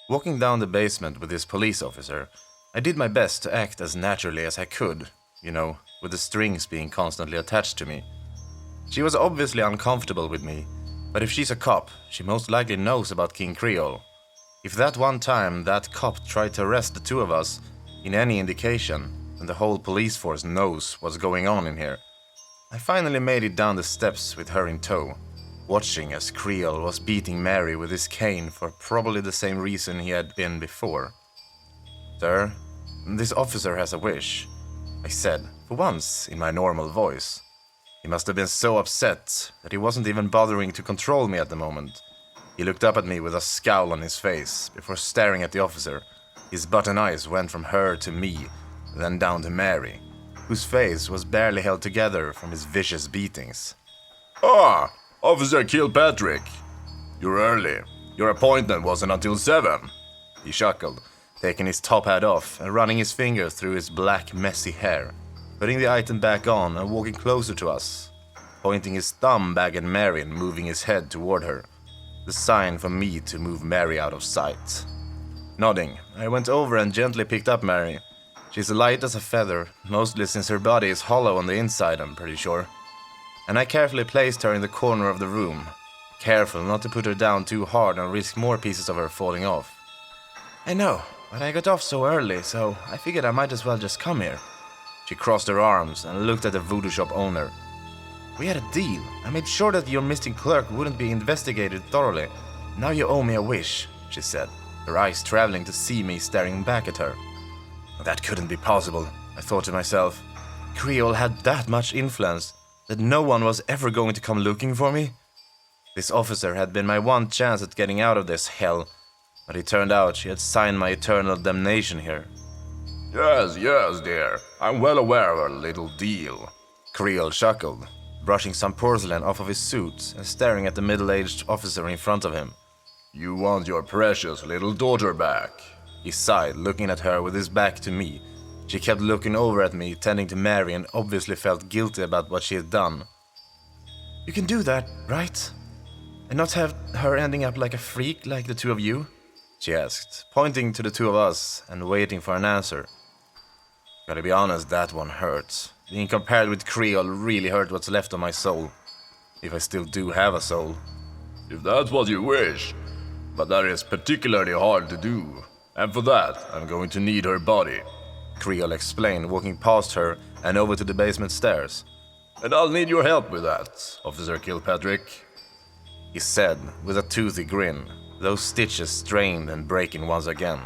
Walking down the basement with this police officer, I did my best to act as naturally as I could, with the strings being constantly attached to me. She was obviously uncomfortable with me, but if she's a cop, she most likely knows about King Creole. If that one time that cop tried to arrest the two of us, in any indication, then the whole police force knows what's going on in here. I finally made it down the steps with her in tow, watching as Creole was beating Mary with his cane for probably the same reason he had been before. "Sir, this officer has a wish," I said, for once in my normal voice. He must have been so upset that he wasn't even bothering to control me at the moment. He looked up at me with a scowl on his face before staring at the officer. His button eyes went from her to me, then down to Mary, whose face was barely held together from his vicious beatings. "Ah, Officer Kilpatrick. You're early. Your appointment wasn't until 7. He chuckled, taking his top hat off and running his fingers through his black, messy hair, putting the item back on and walking closer to us, pointing his thumb back at Mary and moving his head toward her, the sign for me to move Mary out of sight. Nodding, I went over and gently picked up Mary. She's light as a feather, mostly since her body is hollow on the inside, I'm pretty sure. And I carefully placed her in the corner of the room, careful not to put her down too hard and risk more pieces of her falling off. "I know, but I got off so early, so I figured I might as well just come here." She crossed her arms and looked at the voodoo shop owner. "We had a deal. I made sure that your missing clerk wouldn't be investigated thoroughly. Now you owe me a wish," she said, her eyes traveling to see me staring back at her. That couldn't be possible, I thought to myself. Creole had that much influence that no one was ever going to come looking for me? This officer had been my one chance at getting out of this hell, but it turned out she had signed my eternal damnation here. Yes, dear. I'm well aware of our little deal." Creole chuckled, brushing some porcelain off of his suit and staring at the middle-aged officer in front of him. "You want your precious little daughter back." He sighed, looking at her with his back to me. She kept looking over at me, tending to Mary, and obviously felt guilty about what she had done. "You can do that, right? And not have her ending up like a freak like the two of you?" she asked, pointing to the two of us and waiting for an answer. Gotta be honest, that one hurt. Being compared with Creole really hurt what's left of my soul. If I still do have a soul. "If that's what you wish, but that is particularly hard to do. And for that, I'm going to need her body," Creole explained, walking past her and over to the basement stairs. "And I'll need your help with that, Officer Kilpatrick," he said with a toothy grin, those stitches strained and breaking once again.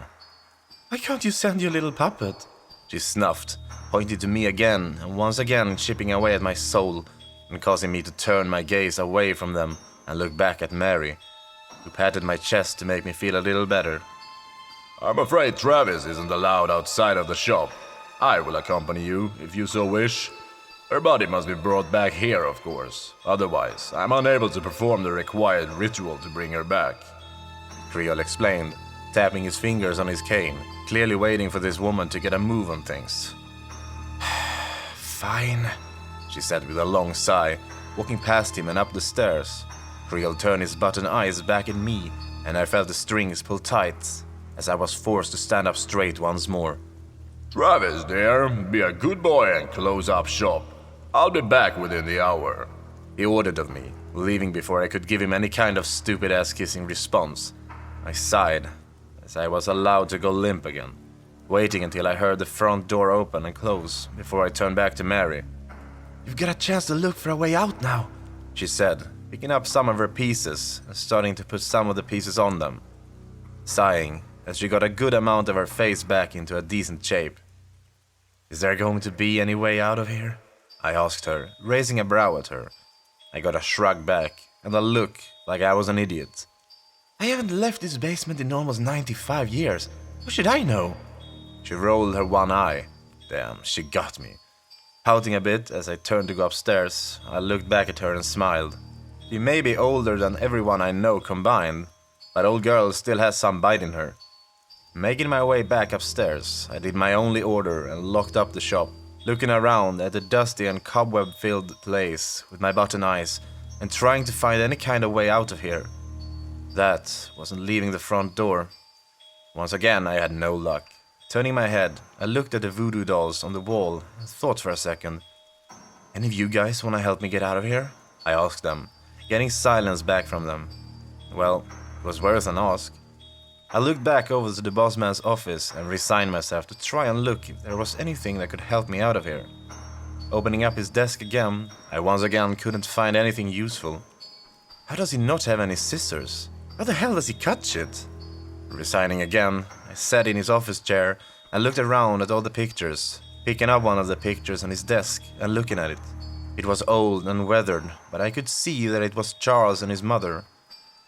"Why can't you send your little puppet?" she snuffed, pointing to me again and once again chipping away at my soul and causing me to turn my gaze away from them and look back at Mary, who patted my chest to make me feel a little better. "I'm afraid Travis isn't allowed outside of the shop. I will accompany you, if you so wish. Her body must be brought back here, of course. Otherwise, I'm unable to perform the required ritual to bring her back," Creole explained, tapping his fingers on his cane, clearly waiting for this woman to get a move on things. "Fine," she said with a long sigh, walking past him and up the stairs. Creole turned his button eyes back at me, and I felt the strings pull tight as I was forced to stand up straight once more. "Travis, dear, be a good boy and close up shop. I'll be back within the hour," he ordered of me, leaving before I could give him any kind of stupid-ass kissing response. I sighed as I was allowed to go limp again, waiting until I heard the front door open and close before I turned back to Mary. "You've got a chance to look for a way out now," she said, picking up some of her pieces and starting to put some of the pieces on them, sighing as she got a good amount of her face back into a decent shape. "Is there going to be any way out of here?" I asked her, raising a brow at her. I got a shrug back and a look like I was an idiot. "I haven't left this basement in almost 95 years. What should I know?" She rolled her one eye. Damn, she got me. Pouting a bit as I turned to go upstairs, I looked back at her and smiled. She may be older than everyone I know combined, but old girl still has some bite in her. Making my way back upstairs, I did my only order and locked up the shop, looking around at the dusty and cobweb-filled place with my button eyes and trying to find any kind of way out of here. That wasn't leaving the front door. Once again, I had no luck. Turning my head, I looked at the voodoo dolls on the wall and thought for a second. Any of you guys want to help me get out of here? I asked them, getting silence back from them. Well, it was worth an ask. I looked back over to the boss man's office and resigned myself to try and look if there was anything that could help me out of here. Opening up his desk again, I once again couldn't find anything useful. How does he not have any scissors? How the hell does he cut shit? Resigning again, I sat in his office chair and looked around at all the pictures, picking up one of the pictures on his desk and looking at it. It was old and weathered, but I could see that it was Charles and his mother.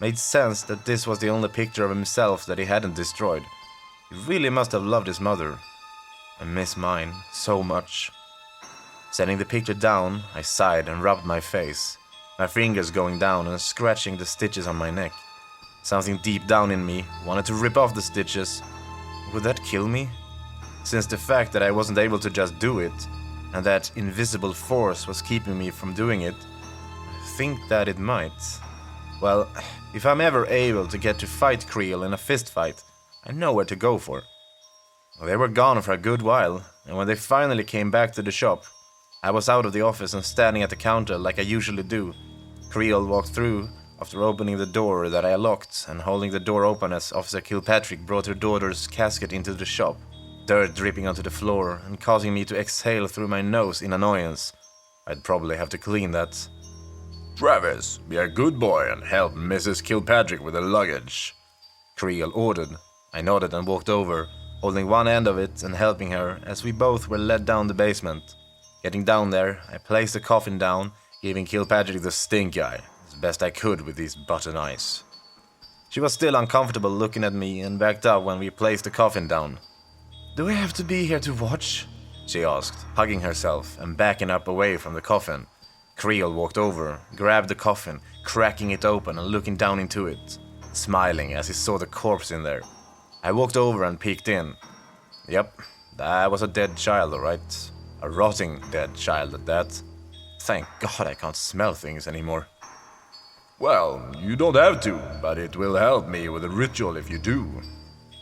Made sense that this was the only picture of himself that he hadn't destroyed. He really must have loved his mother. I miss mine so much. Setting the picture down, I sighed and rubbed my face, my fingers going down and scratching the stitches on my neck. Something deep down in me wanted to rip off the stitches. Would that kill me? Since the fact that I wasn't able to just do it, and that invisible force was keeping me from doing it, I think that it might. Well, if I'm ever able to get to fight Creel in a fist fight, I know where to go for. Well, they were gone for a good while, and when they finally came back to the shop, I was out of the office and standing at the counter like I usually do. Creel walked through after opening the door that I locked and holding the door open as Officer Kilpatrick brought her daughter's casket into the shop, dirt dripping onto the floor and causing me to exhale through my nose in annoyance. I'd probably have to clean that. Travis, be a good boy and help Mrs. Kilpatrick with the luggage, Creel ordered. I nodded and walked over, holding one end of it and helping her as we both were led down the basement. Getting down there, I placed the coffin down, giving Kilpatrick the stink eye, as best I could with these button eyes. She was still uncomfortable looking at me and backed up when we placed the coffin down. Do I have to be here to watch? She asked, hugging herself and backing up away from the coffin. Creel walked over, grabbed the coffin, cracking it open and looking down into it, smiling as he saw the corpse in there. I walked over and peeked in. Yep, that was a dead child, alright. A rotting dead child at that. Thank God I can't smell things anymore. Well, you don't have to, but it will help me with the ritual if you do.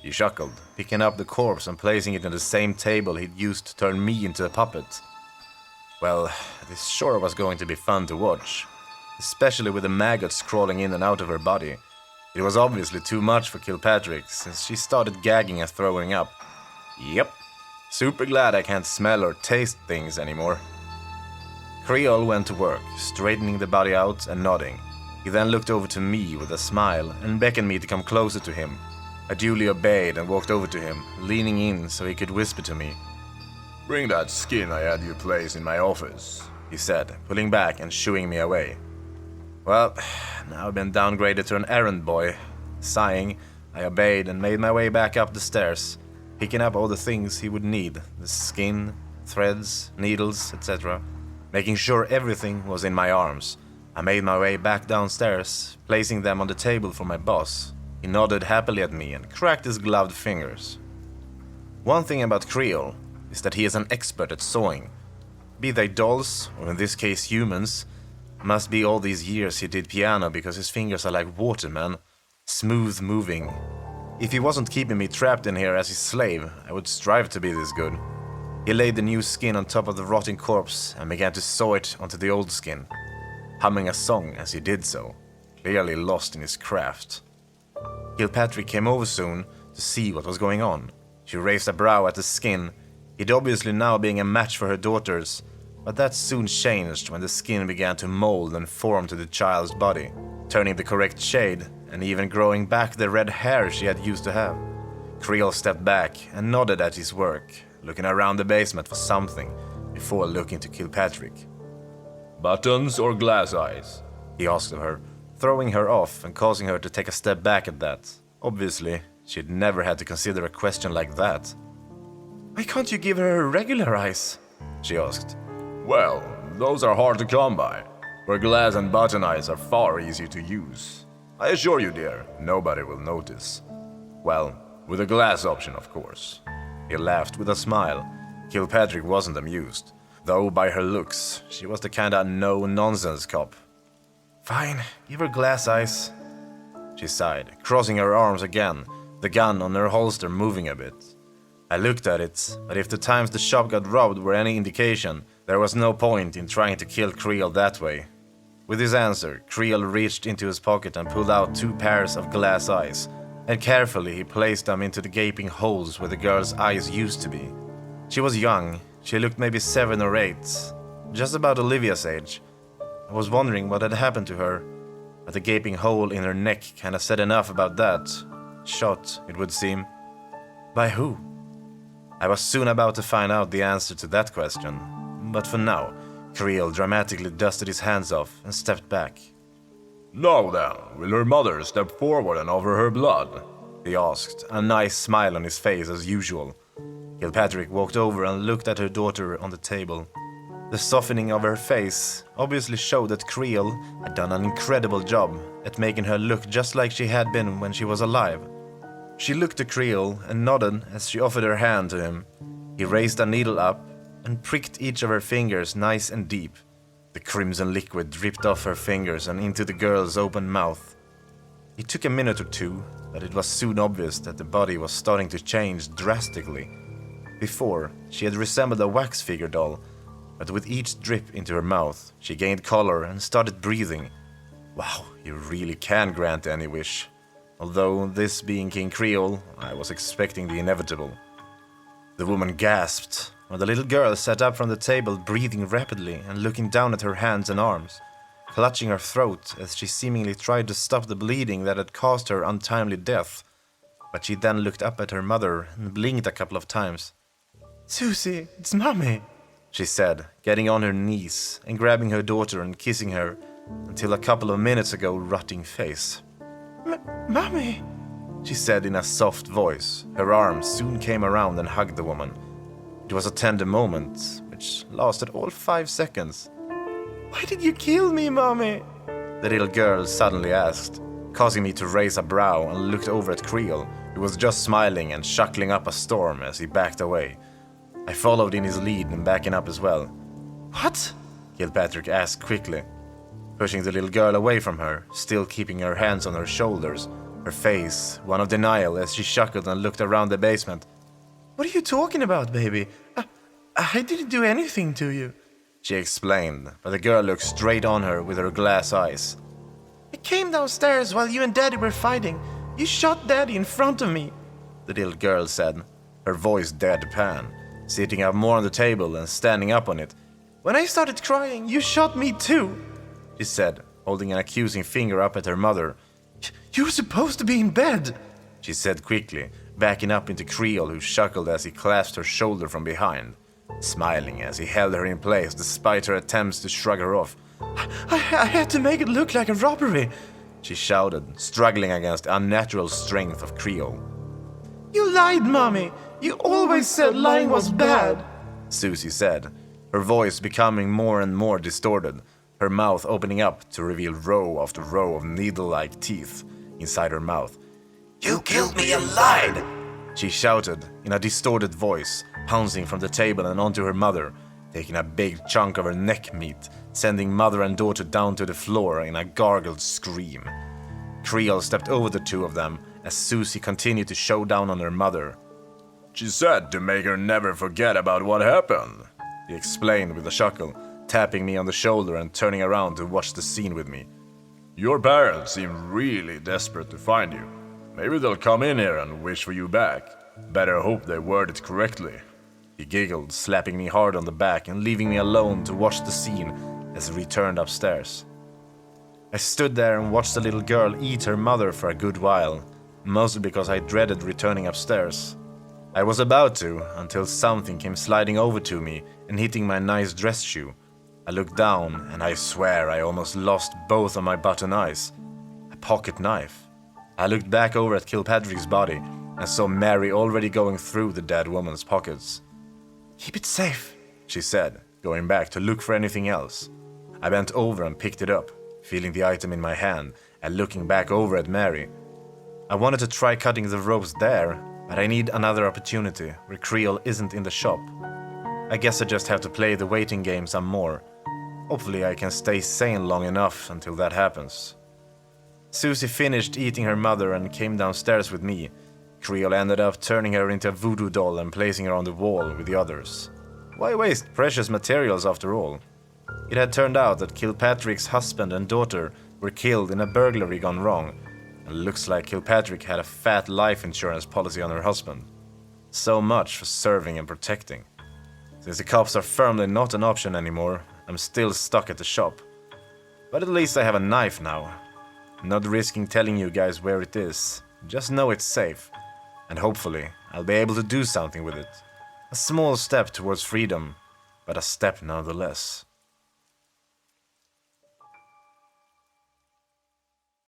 He chuckled, picking up the corpse and placing it on the same table he'd used to turn me into a puppet. Well, this sure was going to be fun to watch, especially with the maggots crawling in and out of her body. It was obviously too much for Kilpatrick, since she started gagging and throwing up. Yep, super glad I can't smell or taste things anymore. Creel went to work, straightening the body out and nodding. He then looked over to me with a smile and beckoned me to come closer to him. I duly obeyed and walked over to him, leaning in so he could whisper to me. Bring that skin I had you place in my office, he said, pulling back and shooing me away. Well, now I've been downgraded to an errand boy. Sighing, I obeyed and made my way back up the stairs, picking up all the things he would need, the skin, threads, needles, etc., making sure everything was in my arms. I made my way back downstairs, placing them on the table for my boss. He nodded happily at me and cracked his gloved fingers. One thing about Creel is that he is an expert at sewing. Be they dolls, or in this case humans, must be all these years he did piano because his fingers are like water, man. Smooth moving. If he wasn't keeping me trapped in here as his slave, I would strive to be this good. He laid the new skin on top of the rotting corpse and began to sew it onto the old skin, humming a song as he did so, clearly lost in his craft. Kilpatrick came over soon to see what was going on. She raised a brow at the skin, it obviously now being a match for her daughters, but that soon changed when the skin began to mold and form to the child's body, turning the correct shade and even growing back the red hair she had used to have. Creel stepped back and nodded at his work, looking around the basement for something before looking to Kilpatrick. Buttons or glass eyes? He asked of her, throwing her off and causing her to take a step back at that. Obviously, she'd never had to consider a question like that. Why can't you give her regular eyes? She asked. Well, those are hard to come by, where glass and button eyes are far easier to use. I assure you, dear, nobody will notice. Well, with a glass option, of course. He laughed with a smile. Kilpatrick wasn't amused, though by her looks, she was the kinda no-nonsense cop. Fine, give her glass eyes. She sighed, crossing her arms again, the gun on her holster moving a bit. I looked at it, but if the times the shop got robbed were any indication, there was no point in trying to kill Creel that way. With his answer, Creel reached into his pocket and pulled out 2 pairs of glass eyes, and carefully he placed them into the gaping holes where the girl's eyes used to be. She was young, she looked maybe 7 or 8, just about Olivia's age. I was wondering what had happened to her, but the gaping hole in her neck kinda said enough about that. Shot, it would seem. By who? I was soon about to find out the answer to that question, but for now, Creel dramatically dusted his hands off and stepped back. Now then, will her mother step forward and offer her blood? He asked, a nice smile on his face as usual. Kilpatrick walked over and looked at her daughter on the table. The softening of her face obviously showed that Creel had done an incredible job at making her look just like she had been when she was alive. She looked at Creel and nodded as she offered her hand to him. He raised a needle up and pricked each of her fingers nice and deep. The crimson liquid dripped off her fingers and into the girl's open mouth. It took a minute or two, but it was soon obvious that the body was starting to change drastically. Before, she had resembled a wax figure doll, but with each drip into her mouth, she gained color and started breathing. Wow, you really can grant any wish. Although, this being King Creole, I was expecting the inevitable. The woman gasped when the little girl sat up from the table, breathing rapidly and looking down at her hands and arms, clutching her throat as she seemingly tried to stop the bleeding that had caused her untimely death. But she then looked up at her mother and blinked a couple of times. "Susie, it's Mommy," she said, getting on her knees and grabbing her daughter and kissing her until a couple of minutes ago rotting face. "Mommy," she said in a soft voice. Her arms soon came around and hugged the woman. It was a tender moment, which lasted all 5 seconds. "Why did you kill me, Mommy?" the little girl suddenly asked, causing me to raise a brow and looked over at Creel, who was just smiling and chuckling up a storm as he backed away. I followed in his lead and backing up as well. "What?" Kilpatrick asked quickly, pushing the little girl away from her, still keeping her hands on her shoulders, her face one of denial as she chuckled and looked around the basement. "What are you talking about, baby? I didn't do anything to you," she explained, but the girl looked straight on her with her glass eyes. "I came downstairs while you and Daddy were fighting. You shot Daddy in front of me," the little girl said, her voice deadpan, sitting up more on the table and standing up on it. "When I started crying, you shot me too," she said, holding an accusing finger up at her mother. "You were supposed to be in bed," she said quickly, backing up into Creel, who chuckled as he clasped her shoulder from behind, smiling as he held her in place despite her attempts to shrug her off. I had to make it look like a robbery," she shouted, struggling against the unnatural strength of Creel. "You lied, Mommy. You always said lying was bad," Susie said, her voice becoming more and more distorted, her mouth opening up to reveal row after row of needle-like teeth inside her mouth. "You killed me and lied," she shouted in a distorted voice, pouncing from the table and onto her mother, taking a big chunk of her neck meat, sending mother and daughter down to the floor in a gargled scream. Creel stepped over the two of them as Susie continued to show down on her mother. "She said to make her never forget about what happened," he explained with a chuckle, tapping me on the shoulder and turning around to watch the scene with me. "Your parents seem really desperate to find you. Maybe they'll come in here and wish for you back. Better hope they word it correctly." He giggled, slapping me hard on the back and leaving me alone to watch the scene as he returned upstairs. I stood there and watched the little girl eat her mother for a good while, mostly because I dreaded returning upstairs. I was about to, until something came sliding over to me and hitting my nice dress shoe. I looked down, and I swear I almost lost both of my button eyes. A pocket knife. I looked back over at Kilpatrick's body and saw Mary already going through the dead woman's pockets. "Keep it safe," she said, going back to look for anything else. I bent over and picked it up, feeling the item in my hand and looking back over at Mary. I wanted to try cutting the ropes there, but I need another opportunity where Creel isn't in the shop. I guess I just have to play the waiting game some more. Hopefully I can stay sane long enough until that happens. Susie finished eating her mother and came downstairs with me, Creole ended up turning her into a voodoo doll and placing her on the wall with the others. Why waste precious materials after all? It had turned out that Kilpatrick's husband and daughter were killed in a burglary gone wrong, and looks like Kilpatrick had a fat life insurance policy on her husband. So much for serving and protecting. Since the cops are firmly not an option anymore, I'm still stuck at the shop. But at least I have a knife now. Not risking telling you guys where it is, just know it's safe. And hopefully, I'll be able to do something with it. A small step towards freedom, but a step nonetheless.